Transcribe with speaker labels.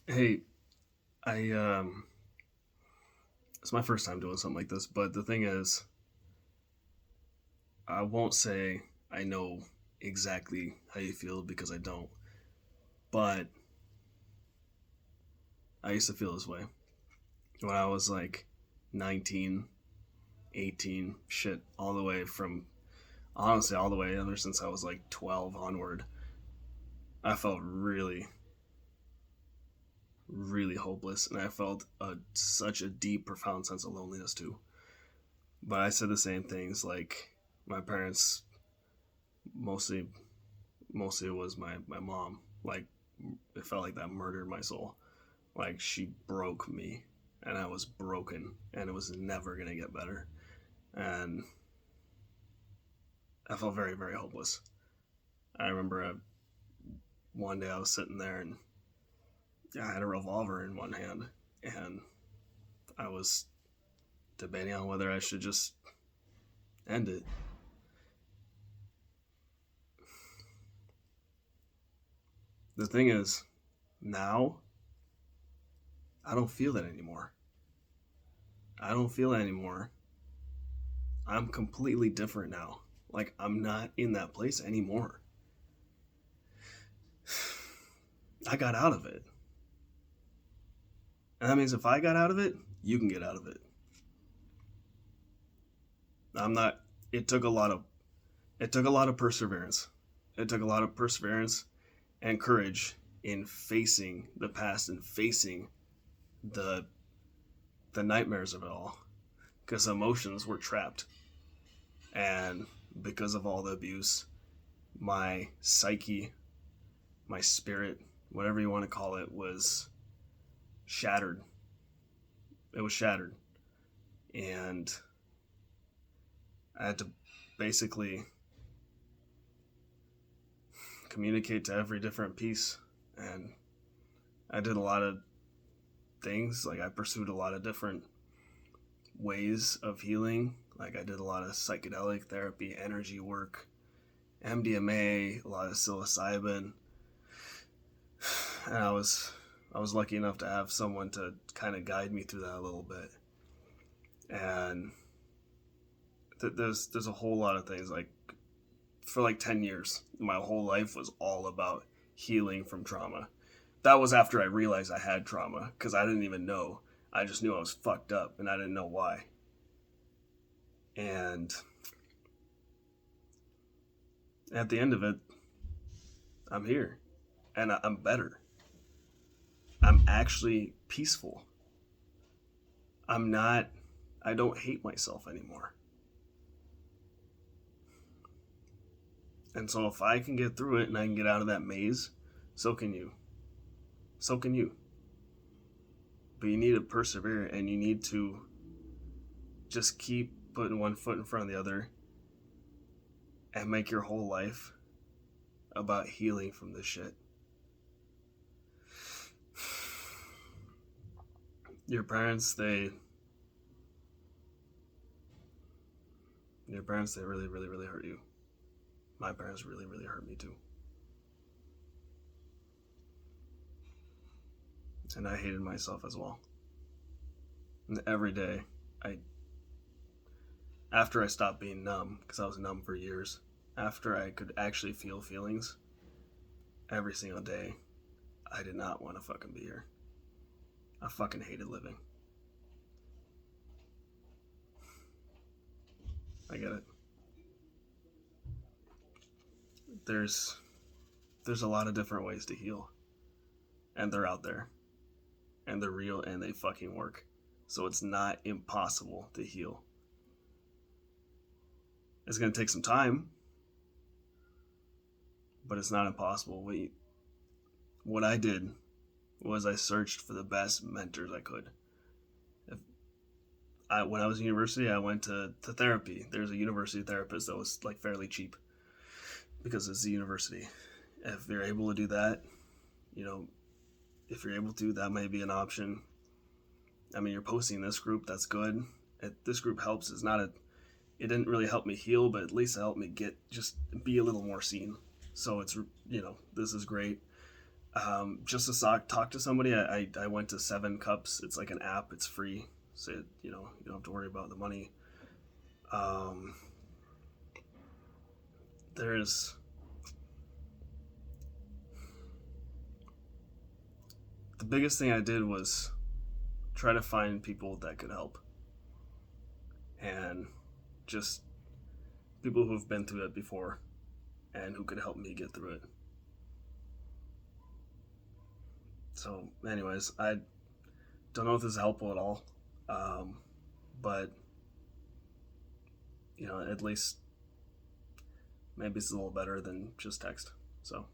Speaker 1: Hey, I it's my first time doing something like this, but the thing is, I won't say I know exactly how you feel because I don't. But I used to feel this way when I was like 19, 18, shit, all the way from honestly all the way ever since I was like 12 onward. I felt really hopeless, and I felt such a deep, profound sense of loneliness too. But I said the same things like my parents mostly mostly it was my mom. Like it felt like that murdered my soul. Like she broke me, and I was broken, and it was never gonna get better. And I felt very hopeless. I remember one day I was sitting there and I had a revolver in one hand, and I was debating on whether I should just end it. The thing is, now I don't feel that anymore. I don't feel that anymore. I'm completely different now. Like I'm not in that place anymore. I got out of it. And that means if I got out of it, you can get out of it. I'm not it took a lot of it took a lot of perseverance. It took a lot of perseverance and courage in facing the past and facing the the nightmares of it all because emotions were trapped, and because of all the abuse, my psyche, my spirit, whatever you want to call it, was shattered. It was shattered, and I had to basically communicate to every different piece. And I did a lot of things. Like I pursued a lot of different ways of healing. Like I did a lot of psychedelic therapy, energy work, MDMA, a lot of psilocybin, and I was lucky enough to have someone to kind of guide me through that a little bit. And there's a whole lot of things. Like for like 10 years, my whole life was all about healing from trauma. That was after I realized I had trauma because I didn't even know. I just knew I was fucked up and I didn't know why. And at the end of it, I'm here and I'm better. I'm actually peaceful. I'm not, I don't hate myself anymore. And so if I can get through it and I can get out of that maze, so can you. So can you. But you need to persevere and you need to just keep putting one foot in front of the other and make your whole life about healing from this shit. Your parents, they really hurt you. My parents really hurt me too. And I hated myself as well. And every day, I after I stopped being numb, because I was numb for years, after I could actually feel feelings every single day, I did not want to fucking be here. I fucking hated living. I get it. There's there's a lot of different ways to heal, and they're out there, and they're real, and they fucking work. So it's not impossible to heal. It's gonna take some time, but it's not impossible. What I did was I searched for the best mentors I could. If when I was in university, I went to therapy. There's a university therapist that was like fairly cheap because it's a university. If you're able to do that, you know, if you're able to, that may be an option. I mean, you're posting this group, that's good. This group helps. It didn't really help me heal, but at least it helped me just be a little more seen. So it's, this is great. Just to talk to somebody, I went to 7 Cups. It's like an app. It's free, so you don't have to worry about the money. Um, there's the biggest thing I did was try to find people that could help, and just people who've been through it before and who could help me get through it. So, anyways, I don't know if this is helpful at all, but at least maybe it's a little better than just text. So.